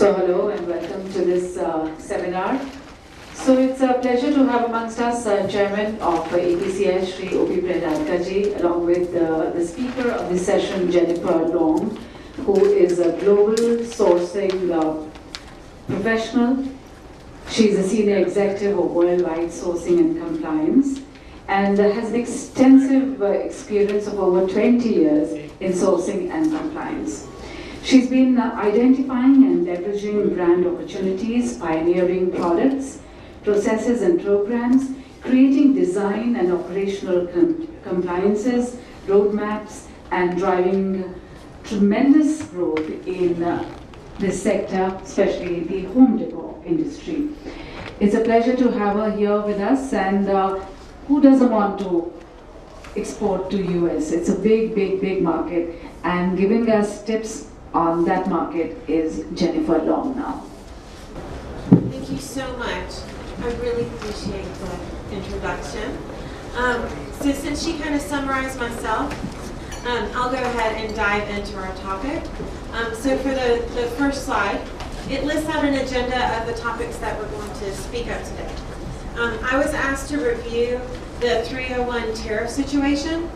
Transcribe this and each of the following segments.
So hello and welcome to this seminar. So it's a pleasure to have amongst us Chairman of APCI, Shri O.P. Pradadkaji, along with the speaker of this session, Jennifer Long, who is a global sourcing professional. She's a senior executive of worldwide sourcing and compliance, and has an extensive experience of over 20 years in sourcing and compliance. She's been identifying and leveraging brand opportunities, pioneering products, processes and programs, creating design and operational compliances, roadmaps, and driving tremendous growth in this sector, especially the home decor industry. It's a pleasure to have her here with us, and who doesn't want to export to US? It's a big market, and giving us tips on that market is Jennifer Long now. Thank you so much. I really appreciate the introduction. So since she kind of summarized myself, I'll go ahead and dive into our topic. So for the first slide, it lists out an agenda of the topics that we're going to speak of today. I was asked to review the 301 tariff situation.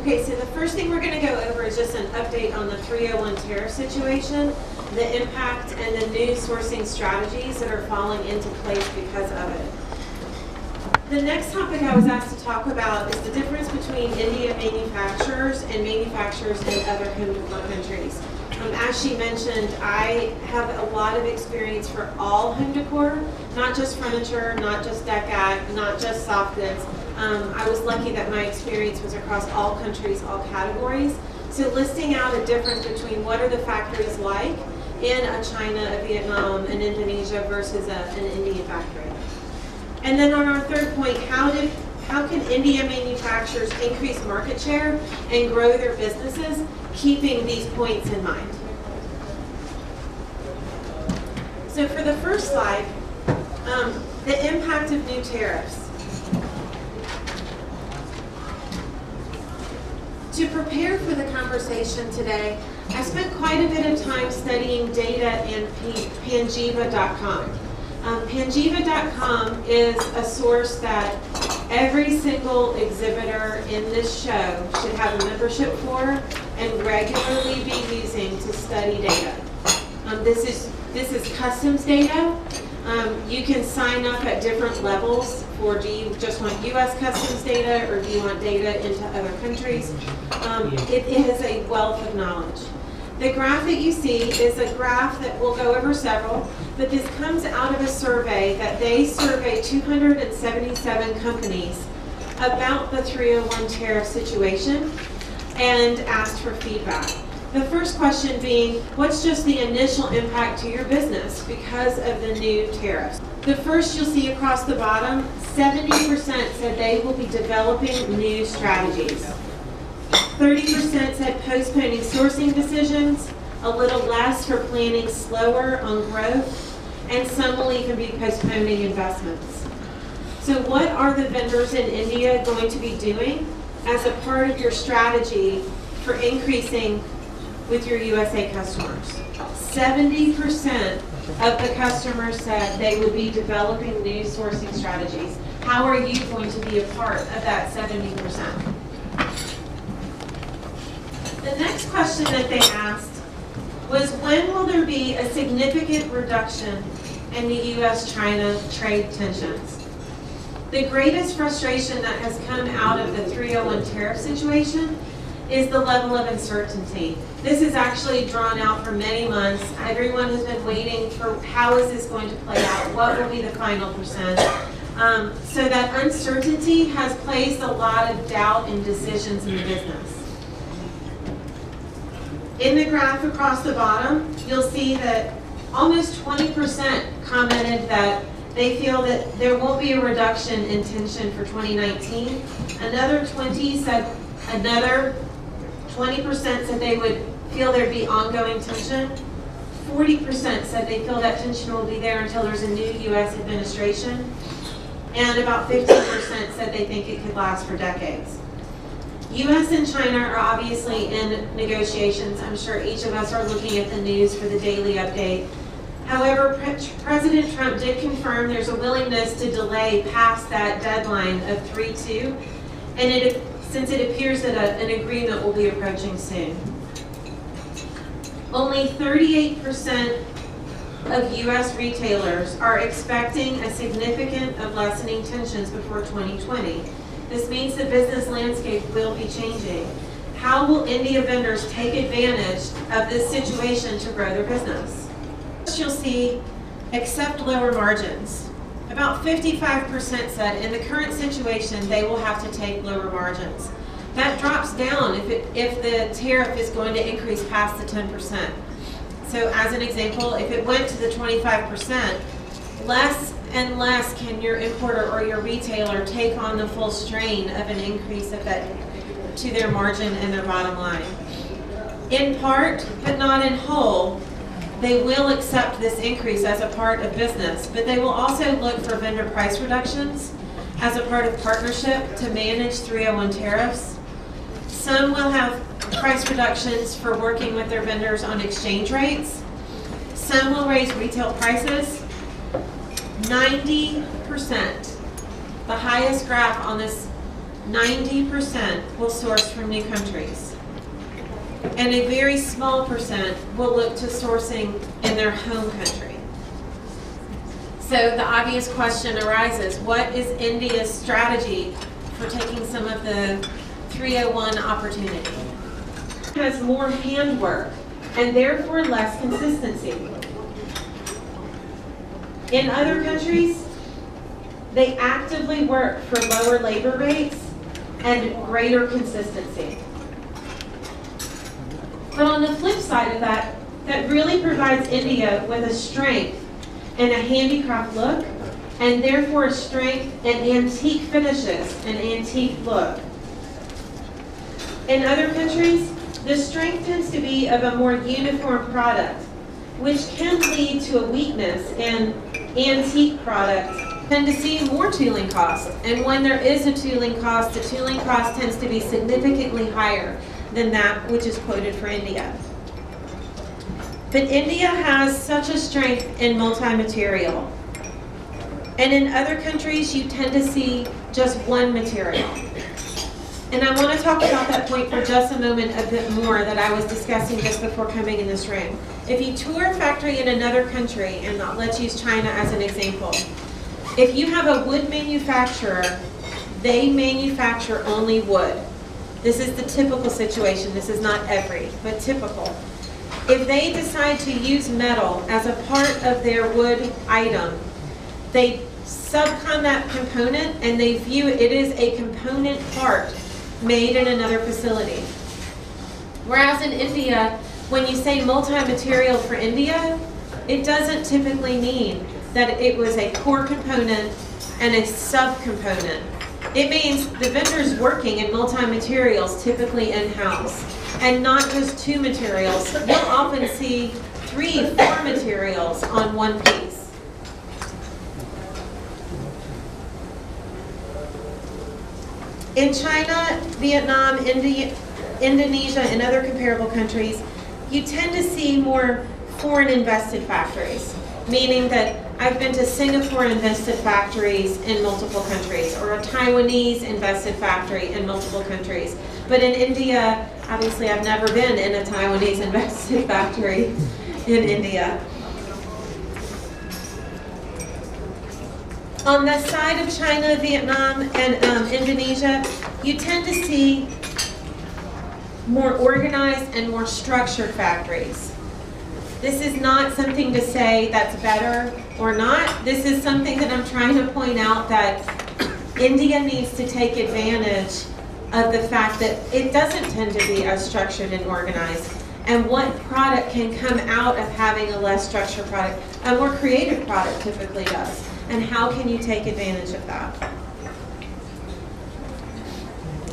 Okay, so the first thing we're going to go over is just an update on the 301 tariff situation, the impact, and the new sourcing strategies that are falling into place because of it. The next topic I was asked to talk about is the difference between India manufacturers and manufacturers in other home decor countries. As she mentioned, I have a lot of experience for all home decor, not just furniture, not just decor, not just soft goods. I was lucky that my experience was across all countries, all categories. So listing out a difference between what are the factories like in a China, a Vietnam, an Indonesia versus an Indian factory. And then on our third point, how can India manufacturers increase market share and grow their businesses, keeping these points in mind? So for the first slide, the impact of new tariffs. To prepare for the conversation today, I spent quite a bit of time studying data in Panjiva.com. Panjiva.com is a source that every single exhibitor in this show should have a membership for and regularly be using to study data. This is customs data. You can sign up at different levels for, do you just want U.S. customs data or do you want data into other countries? It is a wealth of knowledge. The graph that you see is a graph that we'll go over several, but this comes out of a survey that they surveyed 277 companies about the 301 tariff situation and asked for feedback. The first question being, what's just the initial impact to your business because of the new tariffs? The first you'll see across the bottom, 70% said they will be developing new strategies. 30% said postponing sourcing decisions, a little less for planning slower on growth, and some will even be postponing investments. So what are the vendors in India going to be doing as a part of your strategy for increasing with your USA customers? 70% of the customers said they would be developing new sourcing strategies. How are you going to be a part of that 70%? The next question that they asked was, when will there be a significant reduction in the U.S.-China trade tensions? The greatest frustration that has come out of the 301 tariff situation is the level of uncertainty. This is actually drawn out for many months. Everyone has been waiting for how is this going to play out, what will be the final percent. So that uncertainty has placed a lot of doubt in decisions in the business. In the graph across the bottom, you'll see that almost 20% commented that they feel that there won't be a reduction in tension for 2019. Another 20% said they would feel there'd be ongoing tension. 40% said they feel that tension will be there until there's a new U.S. administration. And about 15% said they think it could last for decades. U.S. and China are obviously in negotiations. I'm sure each of us are looking at the news for the daily update. However, President Trump did confirm there's a willingness to delay past that deadline of 3/2, and since it appears that an agreement will be approaching soon. Only 38% of U.S. retailers are expecting a significant of lessening tensions before 2020. This means the business landscape will be changing. How will India vendors take advantage of this situation to grow their business? You'll see, accept lower margins. About 55% said in the current situation they will have to take lower margins. That drops down if the tariff is going to increase past the 10%. So as an example, if it went to the 25%, less and less can your importer or your retailer take on the full strain of an increase of that to their margin and their bottom line. In part, but not in whole, they will accept this increase as a part of business, but they will also look for vendor price reductions as a part of partnership to manage 301 tariffs. Some will have price reductions for working with their vendors on exchange rates. Some will raise retail prices. 90%, the highest graph on this, 90% will source from new countries. And a very small percent will look to sourcing in their home country. So the obvious question arises, what is India's strategy for taking some of the 301 opportunity? It has more handwork and therefore less consistency. In other countries, they actively work for lower labor rates and greater consistency. But on the flip side of that, that really provides India with a strength and a handicraft look, and therefore a strength in antique finishes and antique look. In other countries, the strength tends to be of a more uniform product, which can lead to a weakness in antique products. Tend to see more tooling costs, and when there is a tooling cost, the tooling cost tends to be significantly higher than that which is quoted for India. But India has such a strength in multi-material. And in other countries, you tend to see just one material. And I want to talk about that point for just a moment a bit more that I was discussing just before coming in this room. If you tour a factory in another country, and let's use China as an example, if you have a wood manufacturer, they manufacture only wood. This is the typical situation. This is not every, but typical. If they decide to use metal as a part of their wood item, they subcon that component and they view it as a component part made in another facility. Whereas in India, when you say multi-material for India, it doesn't typically mean that it was a core component and a subcomponent. It means the vendor's working in multi-materials, typically in-house, and not just two materials. You'll often see 3, 4 materials on one piece. In China, Vietnam, Indonesia, and other comparable countries, you tend to see more foreign invested factories, meaning that I've been to Singapore invested factories in multiple countries, or a Taiwanese invested factory in multiple countries. But in India, obviously I've never been in a Taiwanese invested factory in India. On the side of China, Vietnam, and Indonesia, you tend to see more organized and more structured factories. This is not something to say that's better or not. This is something that I'm trying to point out that India needs to take advantage of the fact that it doesn't tend to be as structured and organized. And what product can come out of having a less structured product? A more creative product typically does. And how can you take advantage of that?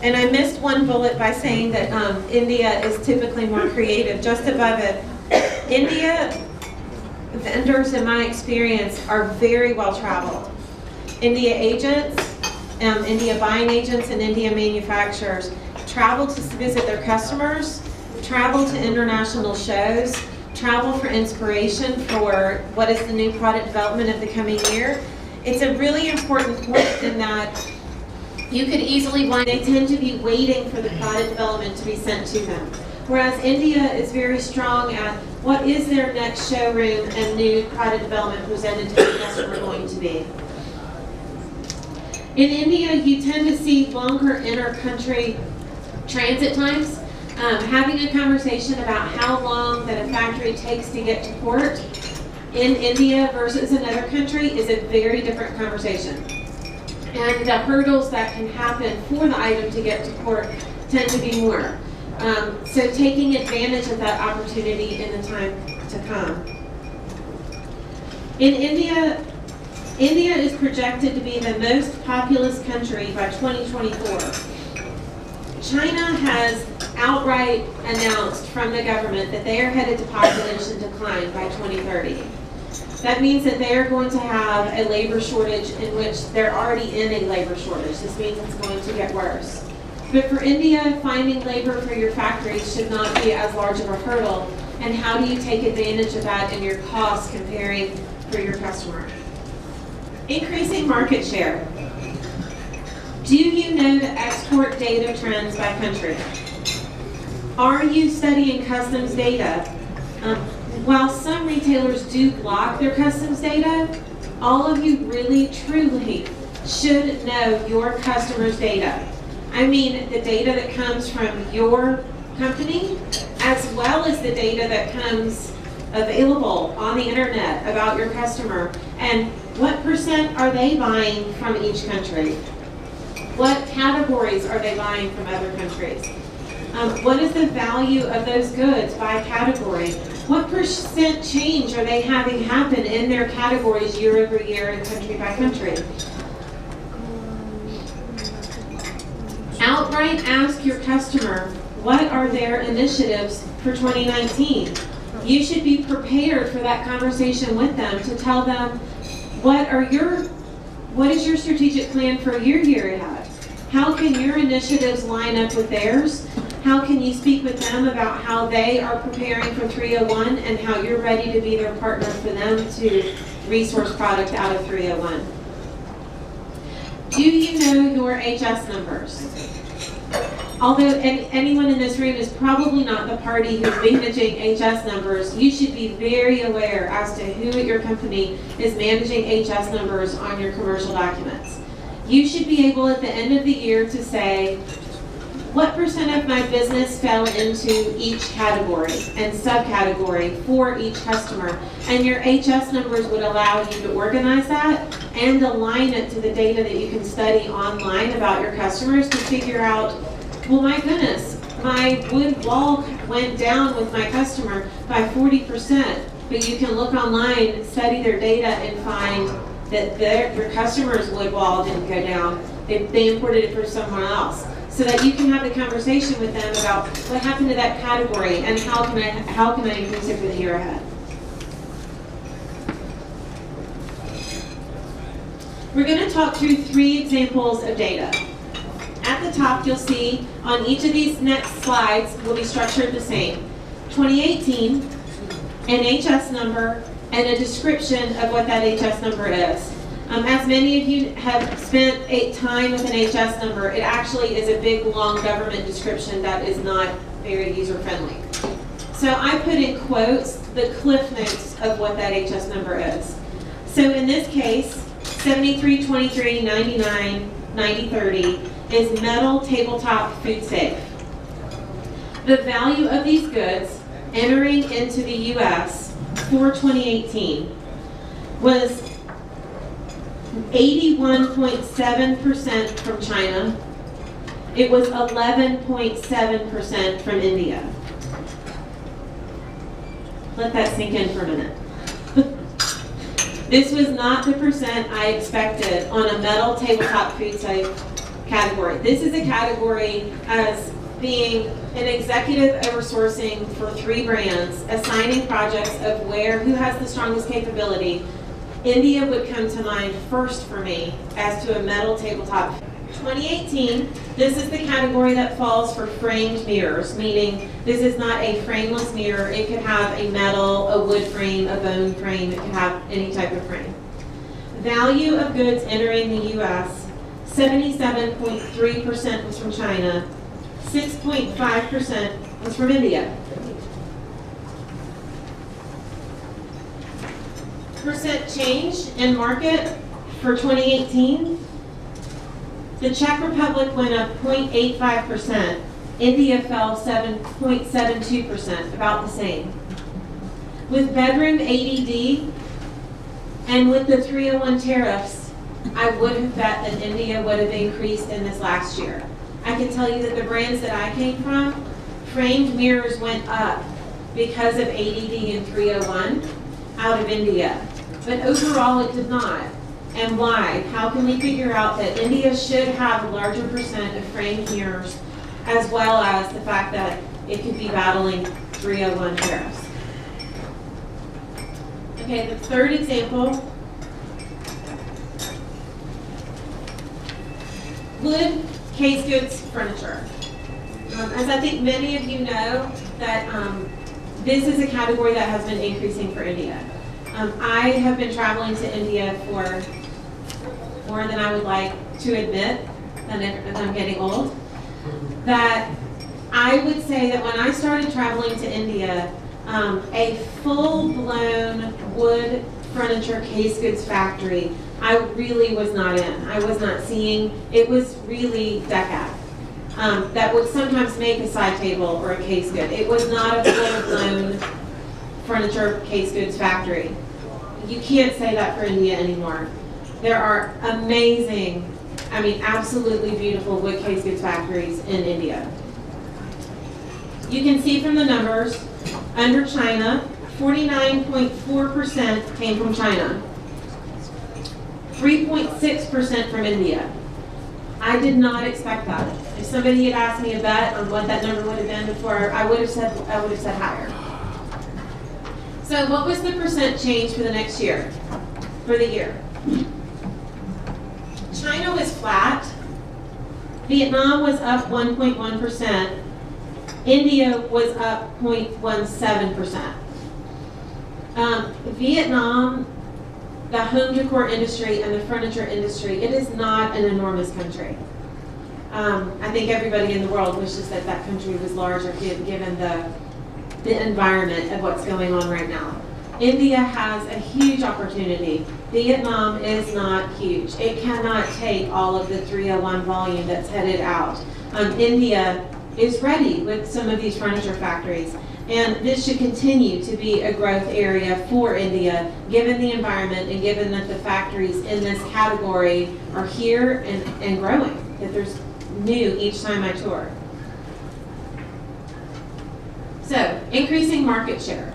And I missed one bullet by saying that India is typically more creative. Just above it, India vendors, in my experience, are very well traveled. India agents, India buying agents, and India manufacturers travel to visit their customers, travel to international shows, travel for inspiration for what is the new product development of the coming year, it's a really important point in that you could easily find they tend to be waiting for the product development to be sent to them. Whereas India is very strong at what is their next showroom and new product development presented to the customer going to be. In India, you tend to see longer inter-country transit times. Having a conversation about how long that a factory takes to get to port in India versus another country is a very different conversation. And the hurdles that can happen for the item to get to port tend to be more. So taking advantage of that opportunity in the time to come. In India, India is projected to be the most populous country by 2024. China has outright announced from the government that they are headed to population decline by 2030. That means that they are going to have a labor shortage in which they're already in a labor shortage. This means it's going to get worse. But for India, finding labor for your factories should not be as large of a hurdle. And how do you take advantage of that in your costs comparing for your customer? Increasing market share. Do you know the export data trends by country? Are you studying customs data? While some retailers do block their customs data, all of you really, truly should know your customers' data. I mean the data that comes from your company, as well as the data that comes available on the internet about your customer. And what % are they buying from each country? What categories are they buying from other countries? What is the value of those goods by category? What % change are they having happen in their categories year over year and country by country? Outright ask your customer, what are their initiatives for 2019? You should be prepared for that conversation with them to tell them, what is your strategic plan for your year ahead? How can your initiatives line up with theirs? How can you speak with them about how they are preparing for 301 and how you're ready to be their partner for them to resource product out of 301? Do you know your HS numbers? Although anyone in this room is probably not the party who's managing HS numbers, you should be very aware as to who at your company is managing HS numbers on your commercial documents. You should be able at the end of the year to say, what % of my business fell into each category and subcategory for each customer? And your HS numbers would allow you to organize that and align it to the data that you can study online about your customers to figure out, well, my goodness, my wood wall went down with my customer by 40%, but you can look online, study their data, and find that your customer's wood wall didn't go down. They imported it from somewhere else. So that you can have a conversation with them about what happened to that category and how can I increase it for the year ahead. We're going to talk through 3 examples of data. At the top, you'll see on each of these next slides will be structured the same. 2018, an HS number, and a description of what that HS number is. As many of you have spent time with an HS number, it actually is a big, long government description that is not very user-friendly. So I put in quotes the cliff notes of what that HS number is. So in this case, 7323 99 9030 is metal tabletop food safe. The value of these goods entering into the U.S. for 2018 was 81.7% from China. It was 11.7% from India. Let that sink in for a minute. This was not the % I expected on a metal tabletop food safe category. This is a category as being an executive oversourcing for 3 brands, assigning projects of who has the strongest capability. India would come to mind first for me as to a metal tabletop. 2018, this is the category that falls for framed mirrors, meaning this is not a frameless mirror. It could have a metal, a wood frame, a bone frame. It could have any type of frame. Value of goods entering the U.S., 77.3% was from China, 6.5% was from India. Percent change in market for 2018. The Czech Republic went up 0.85%. India fell 7.72%, about the same. With bedroom ADD and with the 301 tariffs, I would have bet that India would have increased in this last year. I can tell you that the brands that I came from, framed mirrors went up because of ADD and 301 out of India. But overall it did not. And why? How can we figure out that India should have a larger percent of framed mirrors, as well as the fact that it could be battling 301 tariffs? Okay, the third example, wood, case goods, furniture. As I think many of you know, that this is a category that has been increasing for India. I have been traveling to India for more than I would like to admit, and I'm getting old, that I would say that when I started traveling to India, a full-blown wood furniture case goods factory, I really was not in. I was not seeing. It was really Decad. That would sometimes make a side table or a case good. It was not a full-blown furniture case goods factory. You can't say that for India anymore. There are amazing, I mean absolutely beautiful wood case goods factories in India. You can see from the numbers, under China, 49.4% came from China, 3.6% from India. I did not expect that. If somebody had asked me a bet on what that number would have been before, I would have said higher. So what was the percent change for the next year, for the year? China was flat. Vietnam was up 1.1%. India was up 0.17%. Vietnam, the home decor industry and the furniture industry, it is not an enormous country. I think everybody in the world wishes that that country was larger given the environment of what's going on right now. India has a huge opportunity. Vietnam is not huge. It cannot take all of the 301 volume that's headed out. India is ready with some of these furniture factories, and this should continue to be a growth area for India, given the environment and given that the factories in this category are here and growing, that there's new each time I tour. So, increasing market share,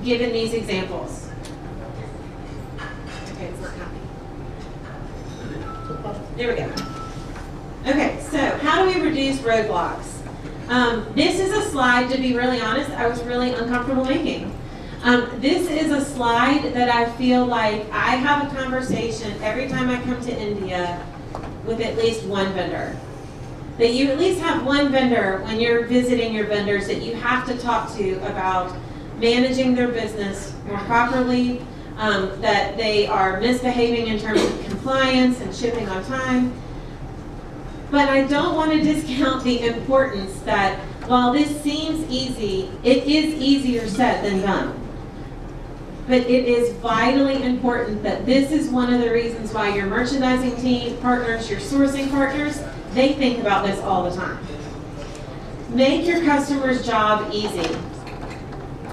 given these examples. Okay, it's not happy. There we go. Okay, so how do we reduce roadblocks? This is a slide, to be really honest, I was really uncomfortable making. This is a slide that I feel like I have a conversation every time I come to India with at least one vendor. That you at least have one vendor when you're visiting your vendors that you have to talk to about managing their business more properly, that they are misbehaving in terms of compliance and shipping on time. But I don't want to discount the importance that while this seems easy, it is easier said than done. But it is vitally important that this is one of the reasons why your merchandising team partners, your sourcing partners, they think about this all the time. Make your customer's job easy.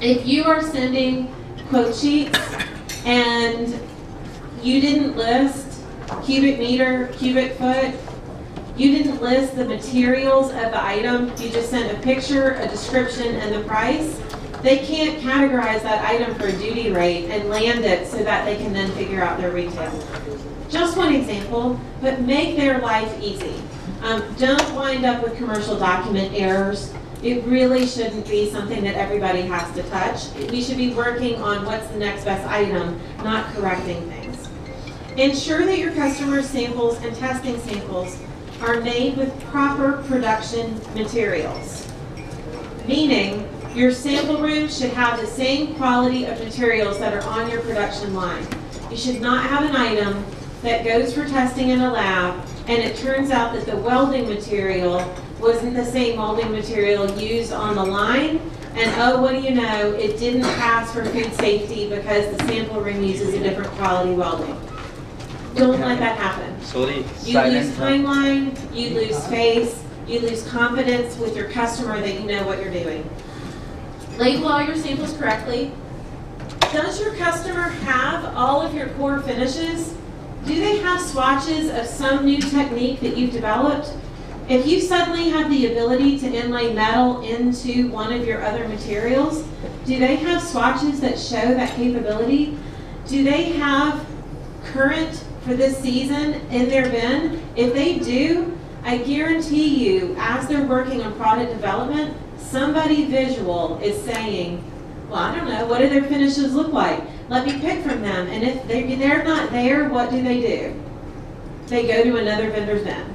If you are sending quote sheets and you didn't list cubic meter, cubic foot, you didn't list the materials of the item, you just sent a picture, a description, and the price, they can't categorize that item for a duty rate and land it so that they can then figure out their retail. Just one example, but make their life easy. Don't wind up with commercial document errors. It really shouldn't be something that everybody has to touch. We should be working on what's the next best item, not correcting things. Ensure that your customers' samples and testing samples are made with proper production materials. Meaning, your sample room should have the same quality of materials that are on your production line. You should not have an item that goes for testing in a lab and it turns out that the welding material wasn't the same welding material used on the line, and oh, what do you know, it didn't pass for food safety because the sample room uses a different quality welding. Don't let that happen. Sorry. You lose timeline, you lose face, you lose confidence with your customer that you know what you're doing. Label all your samples correctly. Does your customer have all of your core finishes? Do they have swatches of some new technique that you've developed? If you suddenly have the ability to inlay metal into one of your other materials, do they have swatches that show that capability? Do they have current for this season in their bin? If they do, I guarantee you, as they're working on product development, somebody visual is saying, well, I don't know, what do their finishes look like? Let me pick from them. And if they're not there, what do? They go to another vendor's bin.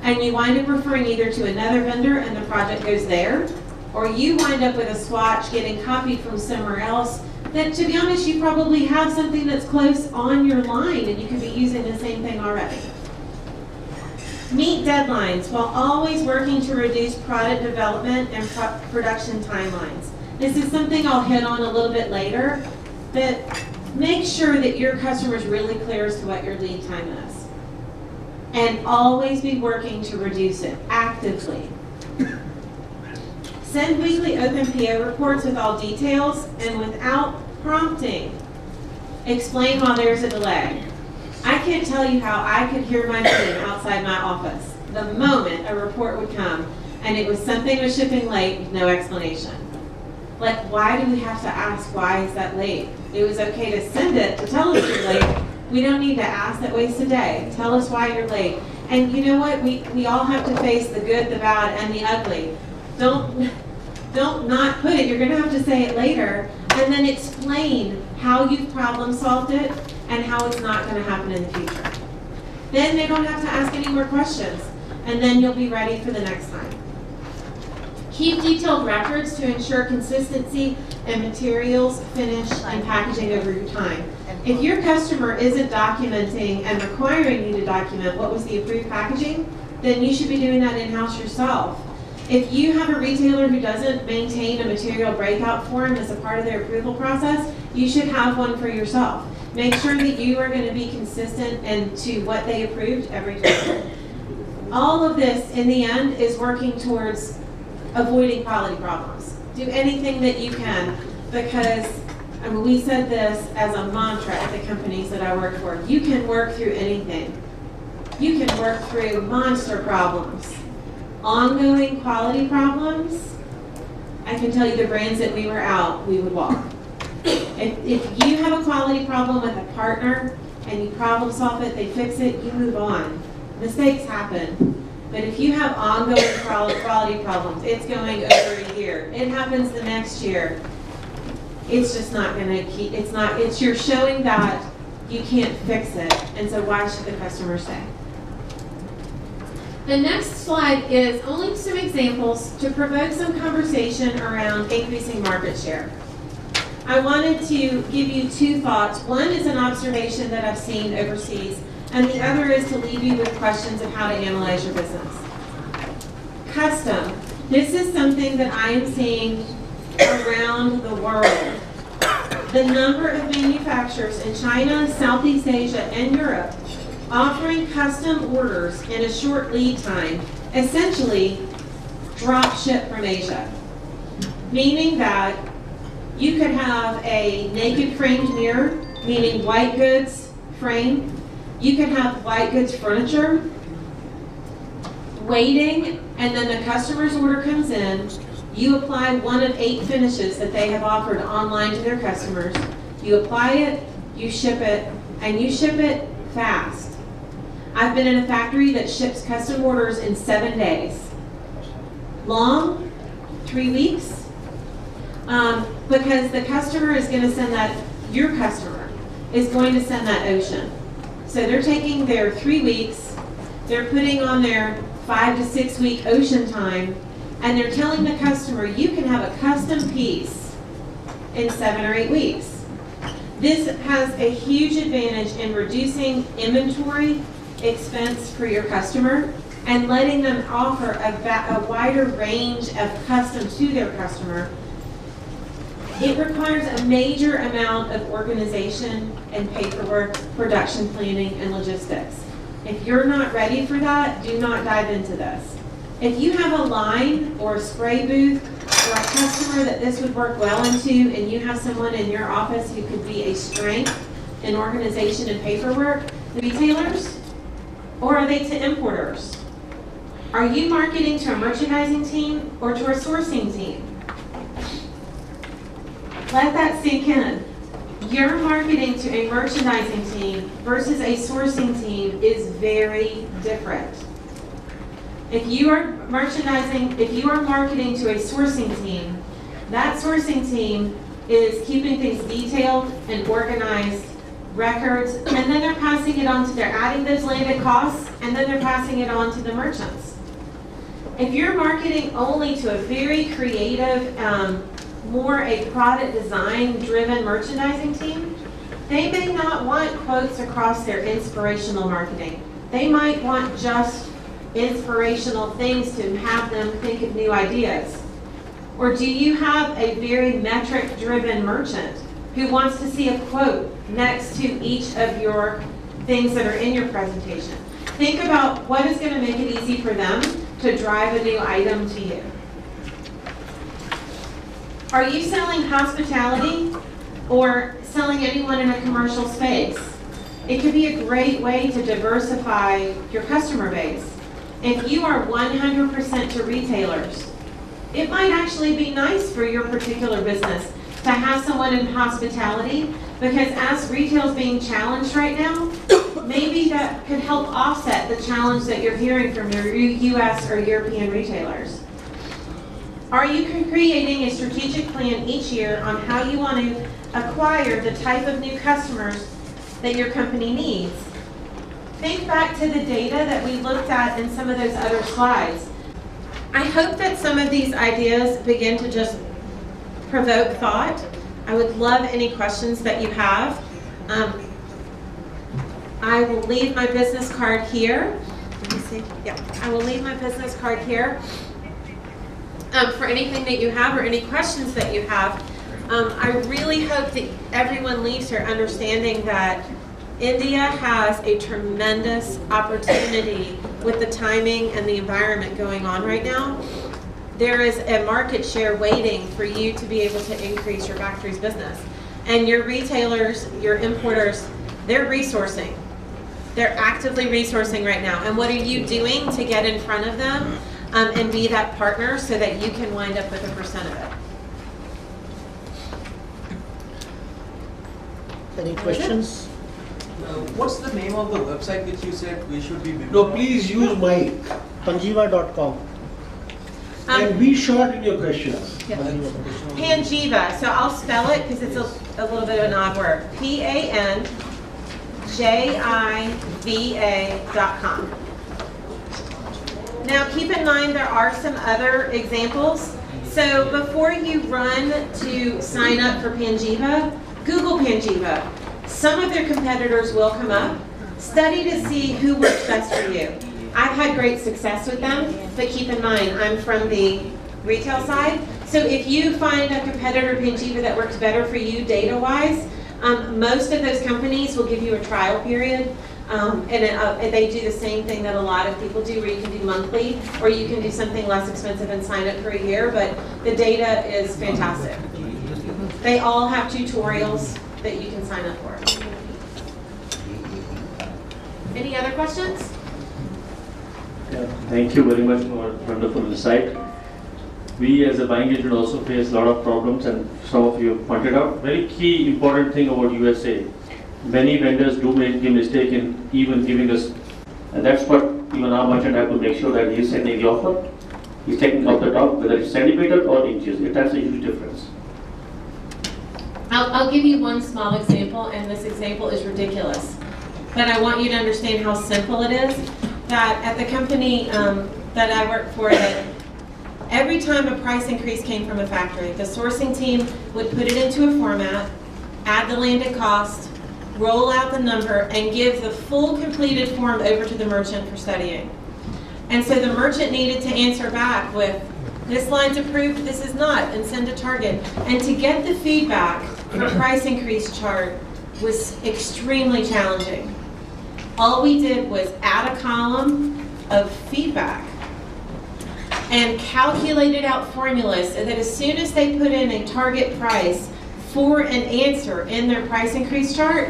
And you wind up referring either to another vendor and the project goes there, or you wind up with a swatch getting copied from somewhere else that, to be honest, you probably have something that's close on your line and you could be using the same thing already. Meet deadlines while always working to reduce product development and production timelines. This is something I'll hit on a little bit later, but make sure that your customer is really clear as to what your lead time is. And always be working to reduce it actively. Send weekly open PO reports with all details and without prompting. Explain while there's a delay. I can't tell you how I could hear my name outside my office the moment a report would come and it was something was shipping late with no explanation. Like, why do we have to ask why is that late? It was okay to send it to tell us you're late. We don't need to ask, that wastes a day. Tell us why you're late. And you know what? We all have to face the good, the bad, and the ugly. Don't not put it. You're going to have to say it later. And then explain how you've problem solved it and how it's not going to happen in the future. Then they don't have to ask any more questions. And then you'll be ready for the next time. Keep detailed records to ensure consistency in materials, finish, and packaging over time. If your customer isn't documenting and requiring you to document what was the approved packaging, then you should be doing that in-house yourself. If you have a retailer who doesn't maintain a material breakout form as a part of their approval process, you should have one for yourself. Make sure that you are going to be consistent and to what they approved every time. All of this, in the end, is working towards avoiding quality problems. Do anything that you can, because I mean, we said this as a mantra at the companies that I work for. You can work through anything. You can work through monster problems. Ongoing quality problems, I can tell you the brands that we were out, we would walk. If you have a quality problem with a partner and you problem solve it, they fix it, you move on. Mistakes happen. But if you have ongoing quality problems, it's going over a year. It happens the next year. It's just not going to keep, you're showing that you can't fix it. And so why should the customer stay? The next slide is only some examples to provoke some conversation around increasing market share. I wanted to give you two thoughts. One is an observation that I've seen overseas, and the other is to leave you with questions of how to analyze your business. Custom. This is something that I am seeing around the world. The number of manufacturers in China, Southeast Asia, and Europe offering custom orders in a short lead time, essentially drop ship from Asia. Meaning that you could have a naked framed mirror, meaning white goods frame. You could have white goods furniture, waiting, and then the customer's order comes in. You apply one of 8 finishes that they have offered online to their customers. You apply it, you ship it, and you ship it fast. I've been in a factory that ships custom orders in 7 days. Long, 3 weeks, because the customer is going to send that, your customer is going to send that ocean. So they're taking their 3 weeks, they're putting on their 5 to 6 week ocean time, and they're telling the customer, you can have a custom piece in 7 or 8 weeks. This has a huge advantage in reducing inventory expense for your customer and letting them offer a wider range of custom to their customer. It requires a major amount of organization and paperwork, production planning, and logistics. If you're not ready for that, do not dive into this. If you have a line or a spray booth or a customer that this would work well into, and you have someone in your office who could be a strength in organization and paperwork, retailers, or are they to importers? Are you marketing to a merchandising team or to a sourcing team? Let that sink in. Your marketing to a merchandising team versus a sourcing team is very different. If you are marketing to a sourcing team, that sourcing team is keeping things detailed and organized, records, and then they're passing it on they're adding those landed costs, and then they're passing it on to the merchants. If you're marketing only to a very creative, more a product design driven merchandising team, they may not want quotes across their inspirational marketing. They might want just inspirational things to have them think of new ideas. Or do you have a very metric driven merchant who wants to see a quote next to each of your things that are in your presentation? Think about what is going to make it easy for them to drive a new item to you. Are you selling hospitality or selling anyone in a commercial space? It could be a great way to diversify your customer base. If you are 100% to retailers, it might actually be nice for your particular business to have someone in hospitality, because as retail is being challenged right now, maybe that could help offset the challenge that you're hearing from your U.S. or European retailers. Are you creating a strategic plan each year on how you want to acquire the type of new customers that your company needs? Think back to the data that we looked at in some of those other slides. I hope that some of these ideas begin to just provoke thought. I would love any questions that you have. I will leave my business card here. Let me see. Yeah, I will leave my business card here. For anything that you have or any questions that you have. I really hope that everyone leaves here understanding that India has a tremendous opportunity with the timing and the environment going on right now. There is a market share waiting for you to be able to increase your factory's business. And your retailers, your importers, they're resourcing. They're actively resourcing right now. And what are you doing to get in front of them and be that partner so that you can wind up with a % of it? Any questions? What's the name of the website which you said we should be visiting? No, please use my panjiva.com. And be short in your questions. Yeah. Panjiva, so I'll spell it because it's a little bit of an odd word. PANJIVA.com. Now keep in mind there are some other examples. So before you run to sign up for Panjiva, Google Panjiva. Some of their competitors will come up. Study to see who works best for you. I've had great success with them, but keep in mind, I'm from the retail side. So if you find a competitor Panjiva that works better for you data-wise, most of those companies will give you a trial period. And they do the same thing that a lot of people do, where you can do monthly, or you can do something less expensive and sign up for a year, but the data is fantastic. They all have tutorials that you can sign up for. Any other questions? Yeah, thank you very much for wonderful insight. We as a buying agent also face a lot of problems, and some of you have pointed out. Very key important thing about USA. Many vendors do make the mistake in even giving us, and that's what even our merchant have to make sure that he's sending the offer. He's taking off the top, whether it's centimeter or inches. That's a huge difference. I'll give you one small example, and this example is ridiculous. But I want you to understand how simple it is. that at the company that I work for, that every time a price increase came from a factory, the sourcing team would put it into a format, add the landed cost, roll out the number, and give the full completed form over to the merchant for studying. And so the merchant needed to answer back with, this line's approved, this is not, and send a target. And to get the feedback for a price increase chart was extremely challenging. All we did was add a column of feedback and calculated out formulas so that as soon as they put in a target price for an answer in their price increase chart,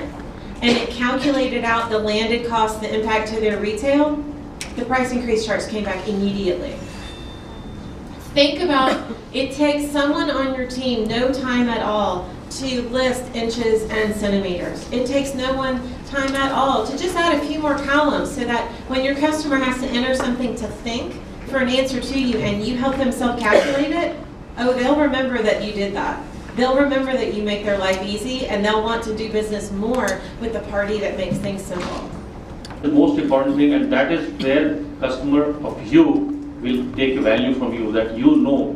and it calculated out the landed cost, the impact to their retail, the price increase charts came back immediately. Think about, it takes someone on your team no time at all to list inches and centimeters. It takes no one time at all to just add a few more columns so that when your customer has to enter something to think for an answer to you and you help them self-calculate it, oh, they'll remember that you did that. They'll remember that you make their life easy, and they'll want to do business more with the party that makes things simple. The most important thing, and that is where customer of you will take value from you, that you know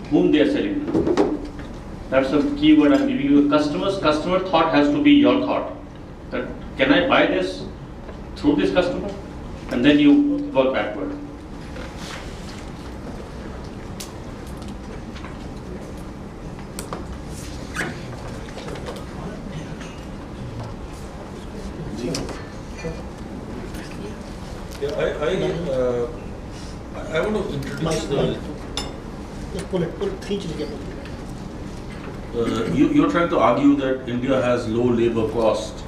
whom they are selling to. That's the key word I'm giving you. Customer thought has to be your thought. That can I buy this through this customer? And then you work backward. Yeah, I want to introduce the. You're trying to argue that India has low labor cost,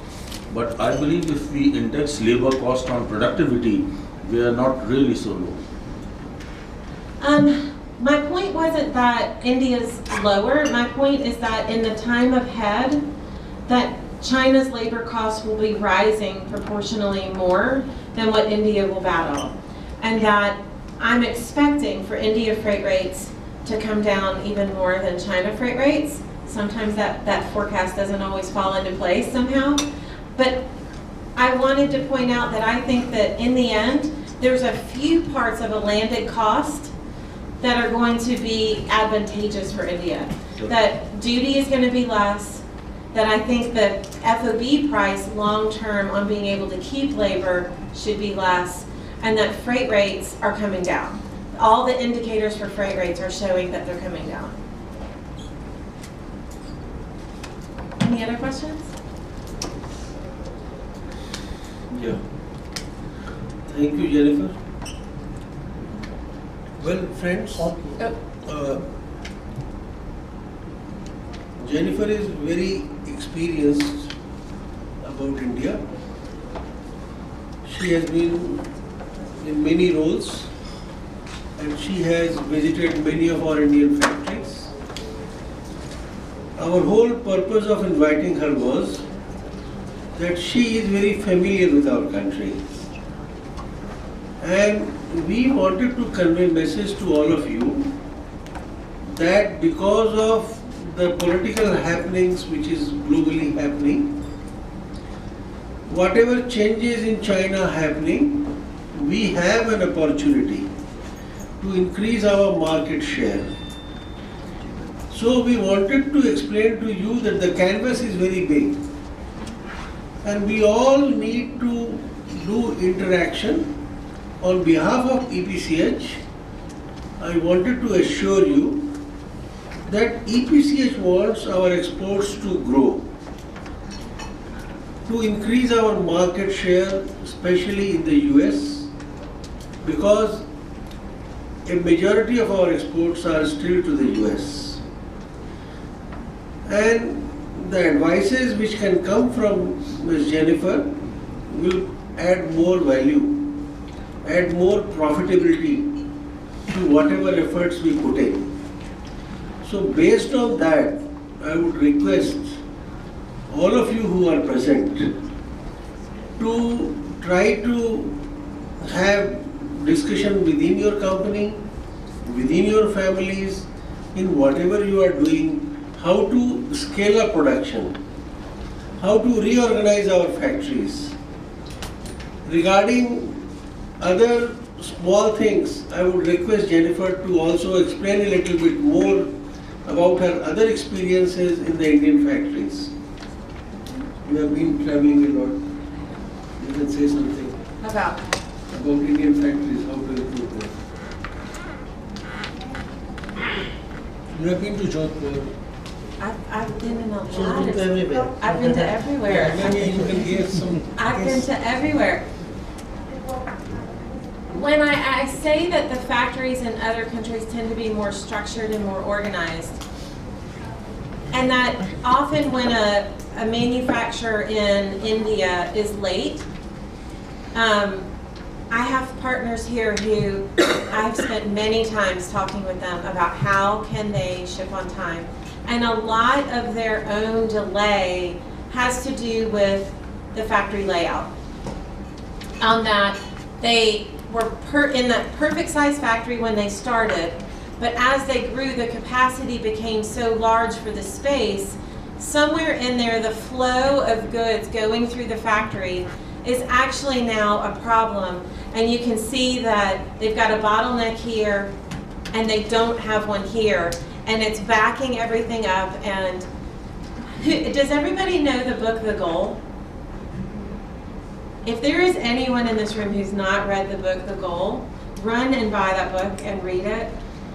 but I believe if we index labor cost on productivity, we are not really so low. My point wasn't that India's lower. My point is that in the time ahead, that China's labor costs will be rising proportionally more than what India will battle. And that I'm expecting for India freight rates to come down even more than China freight rates. Sometimes that forecast doesn't always fall into place somehow. But I wanted to point out that I think that in the end, there's a few parts of a landed cost that are going to be advantageous for India. Sure. That duty is going to be less, that I think the FOB price long-term on being able to keep labor should be less, and that freight rates are coming down. All the indicators for freight rates are showing that they're coming down. Any other questions? Yeah. Thank you, Jennifer. Well, friends, Jennifer is very experienced about India. She has been in many roles and she has visited many of our Indian factories. Our whole purpose of inviting her was that she is very familiar with our country. And we wanted to convey a message to all of you that because of the political happenings which is globally happening, whatever changes in China happening, we have an opportunity to increase our market share. So we wanted to explain to you that the canvas is very big and we all need to do interaction. On behalf of EPCH, I wanted to assure you that EPCH wants our exports to grow, to increase our market share, especially in the US, because a majority of our exports are still to the US. And the advices which can come from Ms. Jennifer will add more value, add more profitability to whatever efforts we put in. So based on that, I would request all of you who are present to try to have discussion within your company, within your families, in whatever you are doing, how to scale up production, how to reorganize our factories. Regarding other small things, I would request Jennifer to also explain a little bit more about her other experiences in the Indian factories. You have been traveling a lot. You can say something About about Indian factories, how to improve them. You have been to Jodhpur. I've been in a So lot you've been everywhere. of, I've been to everywhere. Maybe you can give some. I've been to everywhere. When I say that the factories in other countries tend to be more structured and more organized, and that often when a manufacturer in India is late, I have partners here who I've spent many times talking with them about how can they ship on time. And a lot of their own delay has to do with the factory layout. That they were in that perfect size factory when they started, but as they grew, the capacity became so large for the space. Somewhere in there, the flow of goods going through the factory is actually now a problem. And you can see that they've got a bottleneck here, and they don't have one here. And it's backing everything up. And does everybody know the book, The Goal? If there is anyone in this room who's not read the book, The Goal, run and buy that book and read it.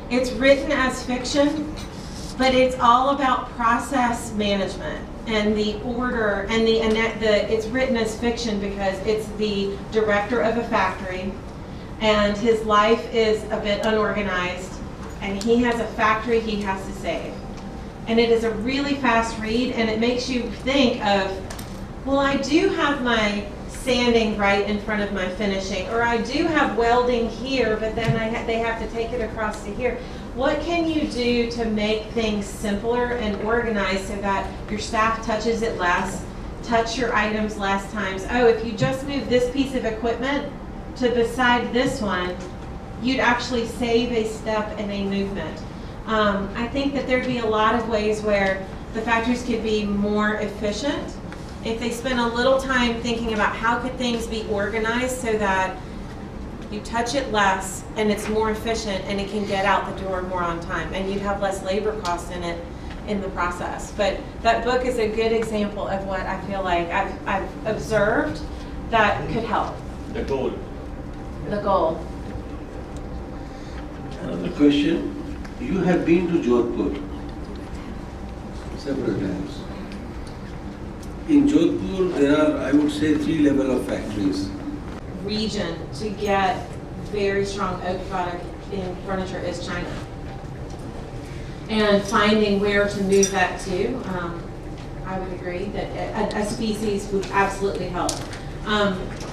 It's written as fiction, but it's all about process management and the order, and it's written as fiction because it's the director of a factory, and his life is a bit unorganized, and he has a factory he has to save. And it is a really fast read, and it makes you think of, well, I do have my sanding right in front of my finishing, or I do have welding here, but then they have to take it across to here. What can you do to make things simpler and organized so that your staff touches it less, touch your items less times? Oh, if you just move this piece of equipment to beside this one, you'd actually save a step in a movement. I think that there'd be a lot of ways where the factories could be more efficient if they spend a little time thinking about how could things be organized so that you touch it less and it's more efficient and it can get out the door more on time, and you'd have less labor costs in it in the process. But that book is a good example of what I feel like I've observed that could help. The goal. The Goal. Another question. You have been to Jodhpur several times. In Jodhpur, there are, I would say, 3 levels of factories. Region to get very strong oak product in furniture is China. And finding where to move that to, I would agree that a species would absolutely help.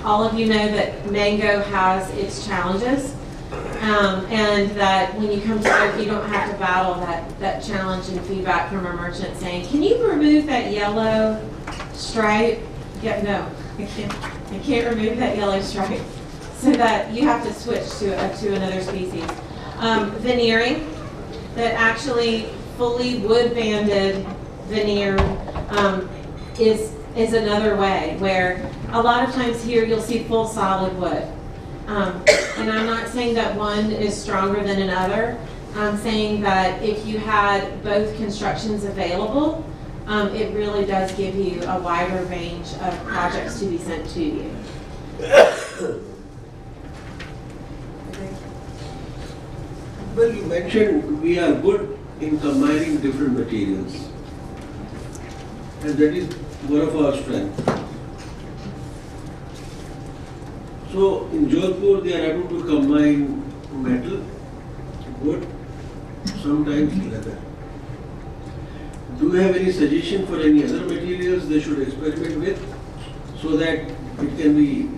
All of you know that mango has its challenges, and that when you come to oak, you don't have to battle that challenge and feedback from a merchant saying, can you remove that yellow stripe? Yeah, no, I can't remove that yellow stripe. So that you have to switch to another species. Veneering, that actually fully wood banded veneer is another way, where a lot of times here you'll see full solid wood. And I'm not saying that one is stronger than another. I'm saying that if you had both constructions available, it really does give you a wider range of projects to be sent to you. Well, you mentioned we are good in combining different materials, and that is one of our strengths. So in Jodhpur, they are able to combine metal, wood, sometimes leather. Do you have any suggestion for any other materials they should experiment with so that it can be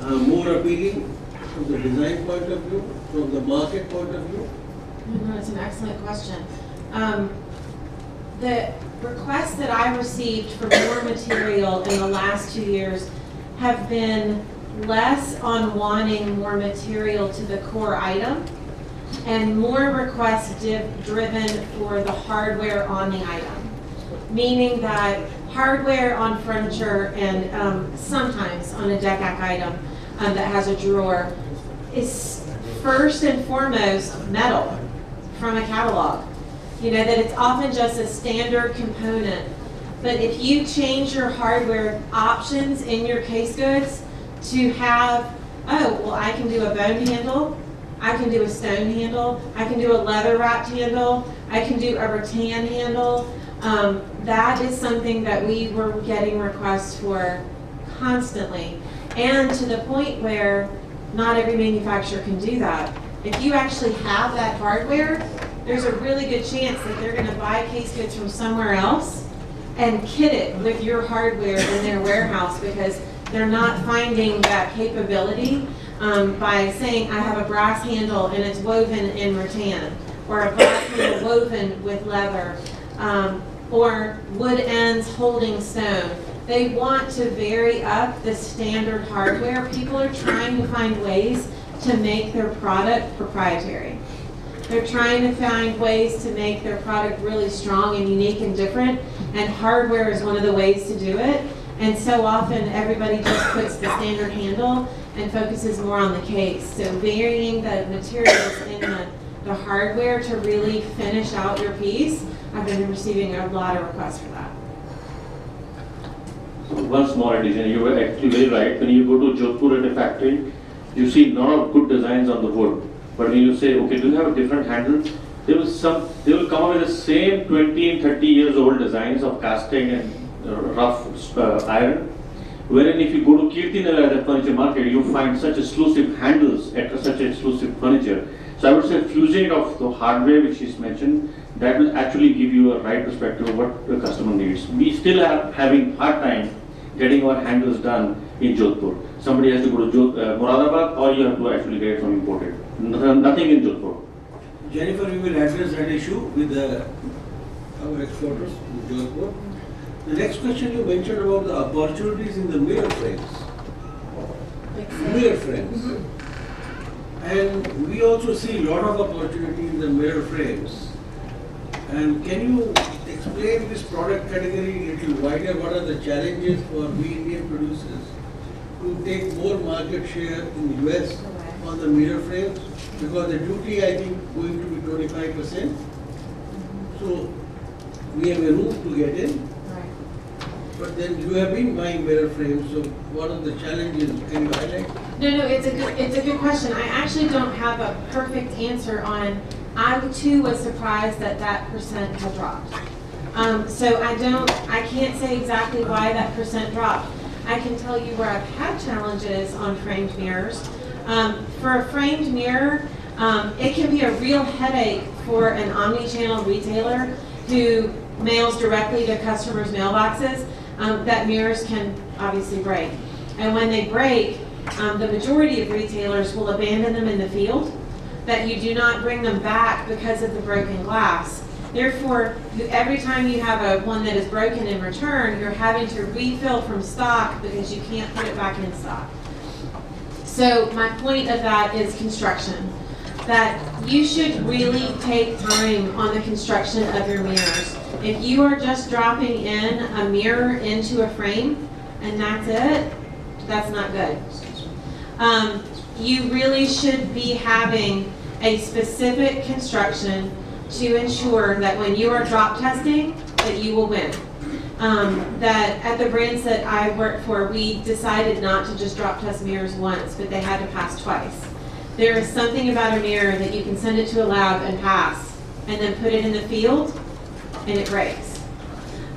more appealing from the design point of view, from the market point of view? No, it's an excellent question. The requests that I received for more material in the last 2 years have been less on wanting more material to the core item and more requests driven for the hardware on the item. Meaning that hardware on furniture and sometimes on a DECAC item that has a drawer is first and foremost metal from a catalog. You know, that it's often just a standard component. But if you change your hardware options in your case goods to have, oh, well, I can do a bone handle, I can do a stone handle, I can do a leather wrapped handle, I can do a rattan handle. That is something that we were getting requests for constantly. And to the point where not every manufacturer can do that. If you actually have that hardware, there's a really good chance that they're going to buy case goods from somewhere else and kit it with your hardware in their warehouse because they're not finding that capability by saying, I have a brass handle and it's woven in rattan, or a brass handle woven with leather, or wood ends holding stone. They want to vary up the standard hardware. People are trying to find ways to make their product proprietary. They're trying to find ways to make their product really strong and unique and different, and hardware is one of the ways to do it. And so often everybody just puts the standard handle and focuses more on the case. So varying the materials in the hardware to really finish out your piece, I've been receiving a lot of requests for that. One small addition, you were actually very right. When you go to Jodhpur at a factory, you see a lot of good designs on the wood. But when you say, okay, do you have a different handle? They will come up with the same 20 and 30 years old designs of casting and rough iron. Wherein if you go to Kirtinagar at the furniture market, you find such exclusive handles at such exclusive furniture. So I would say fusing of the hardware which is mentioned, that will actually give you a right perspective of what the customer needs. We still are having hard time getting our handles done in Jodhpur. Somebody has to go to Moradabad, or you have to actually get it from imported. Nothing in Jodhpur. Jennifer, you will address that issue with our exporters in Jodhpur. The next question you mentioned about the opportunities in the mirror frames. Mirror frames. And we also see a lot of opportunity in the mirror frames. And can you explain this product category a little wider? What are the challenges for we Indian producers to take more market share in the US on the mirror frames? Because the duty, I think, going to be 25%. So we have a room to get in. But then you have been buying mirror frames, so what are the challenges? Can you highlight? No, it's a good question. I actually don't have a perfect answer on. I too was surprised that that percent had dropped. So I can't say exactly why that percent dropped. I can tell you where I've had challenges on framed mirrors. For a framed mirror, it can be a real headache for an omni-channel retailer who mails directly to customers' mailboxes. That mirrors can obviously break. And when they break, the majority of retailers will abandon them in the field, that you do not bring them back because of the broken glass. Therefore, every time you have one that is broken in return, you're having to refill from stock because you can't put it back in stock. So my point of that is construction. That you should really take time on the construction of your mirrors. If you are just dropping in a mirror into a frame and that's it, that's not good. You really should be having a specific construction to ensure that when you are drop testing, that you will win. That at the brands that I worked for, we decided not to just drop test mirrors once, but they had to pass twice. There is something about a mirror that you can send it to a lab and pass, and then put it in the field, and it breaks.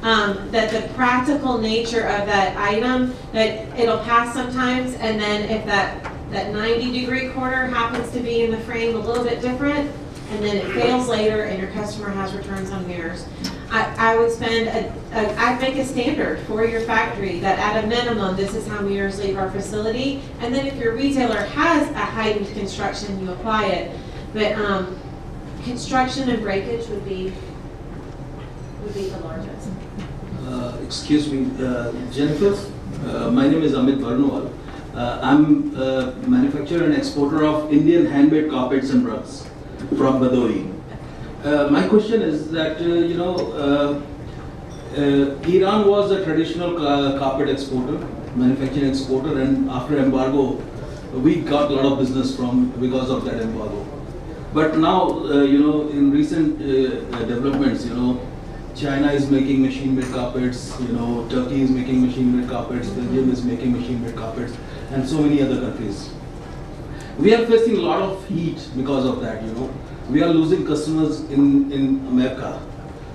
That the practical nature of that item, that it'll pass sometimes, and then if that 90-degree corner happens to be in the frame a little bit different, and then it fails later, and your customer has returns on mirrors. I would I'd make a standard for your factory that at a minimum, this is how mirrors leave our facility. And then if your retailer has a heightened construction, you apply it. But construction and breakage would be the largest. Excuse me, Jennifer. My name is Amit Barnwal. I'm a manufacturer and exporter of Indian handmade carpets and rugs from Badawi. My question is that, Iran was a traditional carpet exporter, manufacturing exporter, and after embargo, we got a lot of business because of that embargo. But now, in recent developments, China is making machine-made carpets, Turkey is making machine-made carpets, Belgium is making machine-made carpets, and so many other countries. We are facing a lot of heat because of that, We are losing customers in America.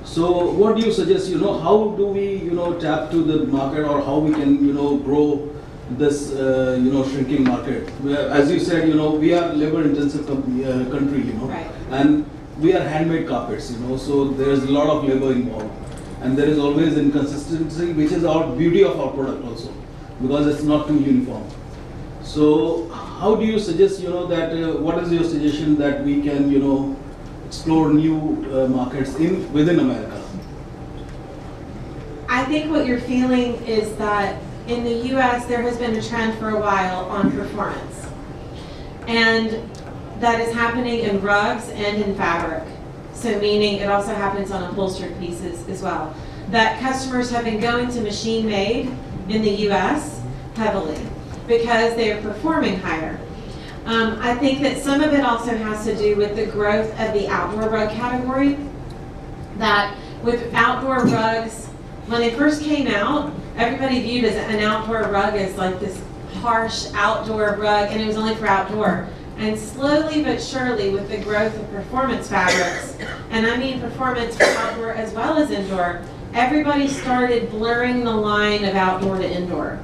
So what do you suggest, how do we, tap to the market, or how we can, grow this, shrinking market? As you said, we are labor-intensive country, Right. and we are handmade carpets, so there is a lot of labor involved. And there is always inconsistency, which is our beauty of our product also, because it's not too uniform. So how do you suggest, that, what is your suggestion that we can, explore new markets within America? I think what you're feeling is that in the US, there has been a trend for a while on performance. And that is happening in rugs and in fabric. So meaning it also happens on upholstered pieces as well. That customers have been going to machine made in the US heavily because they are performing higher. I think that some of it also has to do with the growth of the outdoor rug category. That with outdoor rugs, when they first came out, everybody viewed as an outdoor rug as like this harsh outdoor rug, and it was only for outdoor. And slowly but surely, with the growth of performance fabrics, and I mean performance for outdoor as well as indoor, everybody started blurring the line of outdoor to indoor.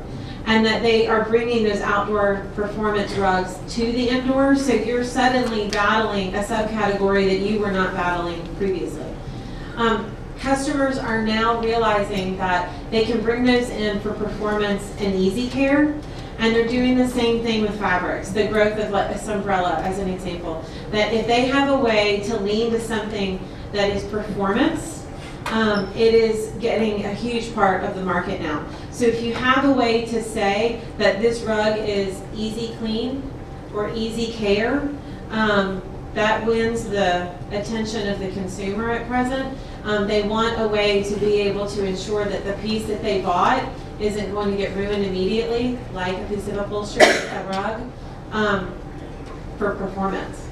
And that they are bringing those outdoor performance rugs to the indoor, so you're suddenly battling a subcategory that you were not battling previously. Customers are now realizing that they can bring those in for performance and easy care, and they're doing the same thing with fabrics. The growth of like this umbrella, as an example, that if they have a way to lean to something that is performance, it is getting a huge part of the market now. So if you have a way to say that this rug is easy clean or easy care, that wins the attention of the consumer at present. They want a way to be able to ensure that the piece that they bought isn't going to get ruined immediately, like a piece of upholstery, a rug, for performance.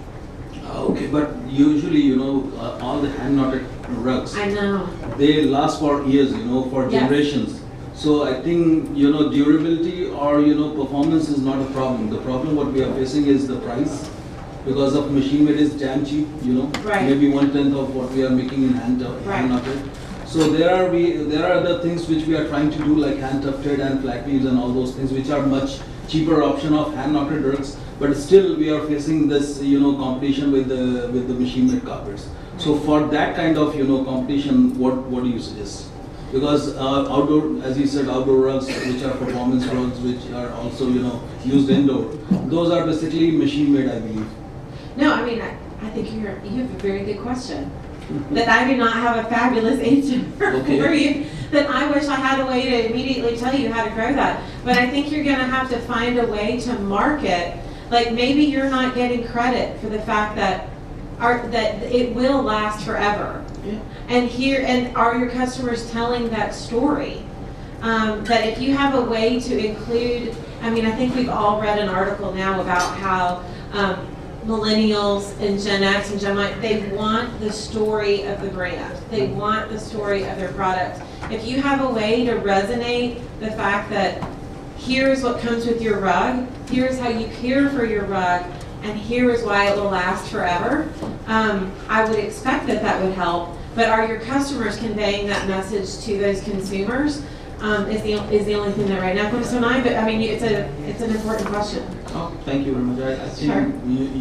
Okay, but usually, all the hand-knotted rugs, I know. they last for years, for Yes. generations. So I think, durability or, performance is not a problem. The problem what we are facing is the price. Because of machine made is damn cheap, Right. maybe 1/10 of what we are making in hand knotted. So there are other things which we are trying to do, like hand tufted and flat weaves and all those things, which are much cheaper option of hand knotted rugs. But still we are facing this, competition with the machine made carpets. So for that kind of, competition, what do you suggest? Because outdoor, as you said, outdoor rugs, which are performance rugs, which are also, used indoor, those are basically machine made, I believe. No, I mean, I think you have a very good question. That I do not have a fabulous answer Okay. for you. That I wish I had a way to immediately tell you how to grow that. But I think you're going to have to find a way to market. Like maybe you're not getting credit for the fact that it will last forever. Yeah. And are your customers telling that story? That if you have a way to include, I mean, I think we've all read an article now about how millennials and Gen X and Gen Y, they want the story of the brand. They want the story of their product. If you have a way to resonate the fact that here's what comes with your rug, here's how you care for your rug, and here is why it will last forever, I would expect that would help. But are your customers conveying that message to those consumers? Is the only thing that right now comes to mind. But I mean, it's an important question. Oh, thank you very much. I think Sure.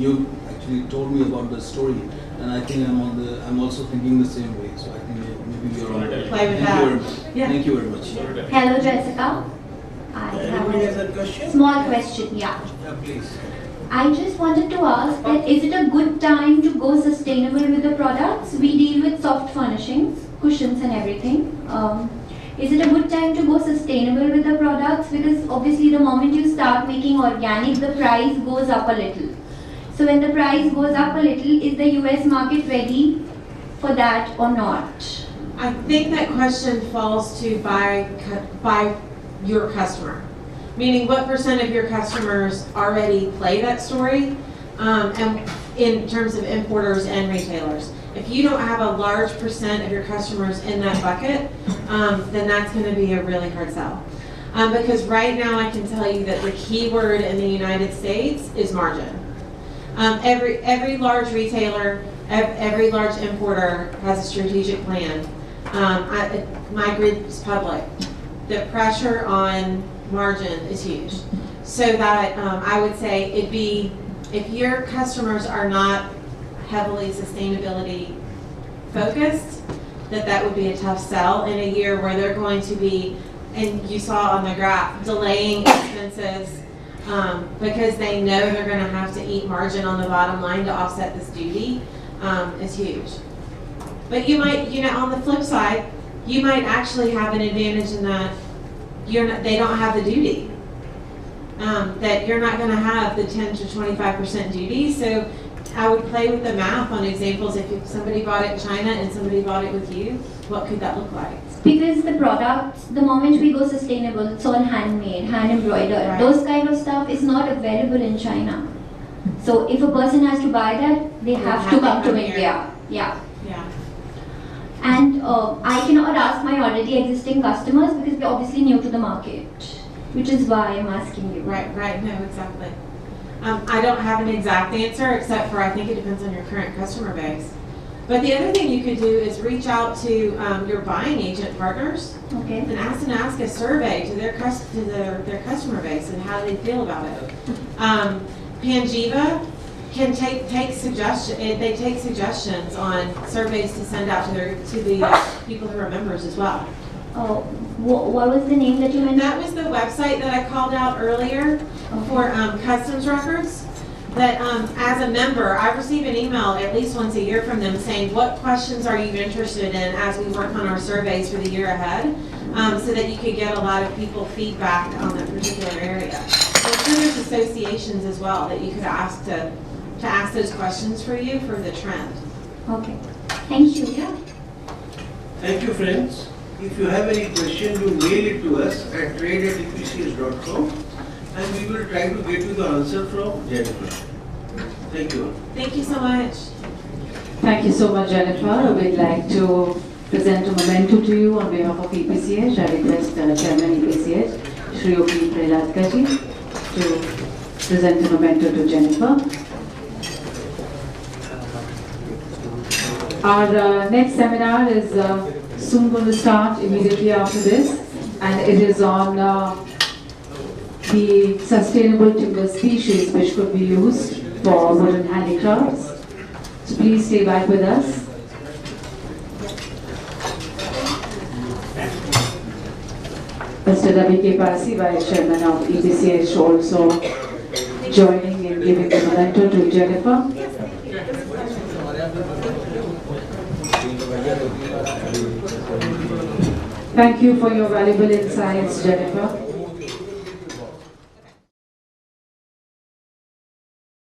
you actually told me about the story, and I think I'm also thinking the same way. So I think maybe we are all right. Play with Thank that. you very much. Yeah. Thank you very much. Hello, Jessica. I Anybody has have a question? a small question, yeah. Yeah, please. I just wanted to ask that is it a good time to go sustainable with the products? We deal with soft furnishings, cushions and everything. Is it a good time to go sustainable with the products? Because obviously the moment you start making organic, the price goes up a little. So when the price goes up a little, is the US market ready for that or not? I think that question falls to by your customer. Meaning what percent of your customers already play that story, and in terms of importers and retailers. If you don't have a large percent of your customers in that bucket, then that's going to be a really hard sell. Because right now I can tell you that the key word in the United States is margin. Every large retailer, every large importer has a strategic plan. My group is public. The pressure on margin is huge. So that I would say it'd be, if your customers are not heavily sustainability focused, that would be a tough sell in a year where they're going to be, and you saw on the graph, delaying expenses because they know they're going to have to eat margin on the bottom line to offset this duty is huge. But you might, on the flip side, you might actually have an advantage in that they don't have the duty. That you're not going to have the 10 to 25% duty. So I would play with the math on examples. If somebody bought it in China and somebody bought it with you, what could that look like? Because the products, the moment we go sustainable, it's all handmade, hand embroidered. Right. Those kind of stuff is not available in China. So if a person has to buy that, they have to come to India. Yeah. Yeah. And I cannot ask my already existing customers because we're obviously new to the market, which is why I'm asking you. Right, no, exactly. I don't have an exact answer except for I think it depends on your current customer base. But the other thing you could do is reach out to your buying agent partners Okay. and ask a survey to their customer base and how they feel about it. Panjiva can take suggestions. They take suggestions on surveys to send out to the people who are members as well. Oh, what was the name that you mentioned? That was the website that I called out earlier for customs records. That as a member, I receive an email at least once a year from them saying, what questions are you interested in as we work on our surveys for the year ahead, so that you could get a lot of people feedback on that particular area. I'm sure there's associations as well that you could ask to ask those questions for you for the trend. Okay. Thank you. Yeah. Thank you, friends. If you have any question, you mail it to us at trade@epcs.com and we will try to get you the answer from Jennifer. Thank you. Thank you so much. Thank you so much, Jennifer. We'd like to present a memento to you on behalf of EPCH. I request Chairman EPCH, Shri O.P. Praladkaji, to present a memento to Jennifer. Our next seminar is soon going to start immediately after this, and it is on the sustainable timber species which could be used for wooden handicrafts. So please stay back with us. Mr. Ravi K. Parsi, Vice Chairman of EPCH, also joining in giving the memento to Jennifer. Thank you for your valuable insights, Jennifer.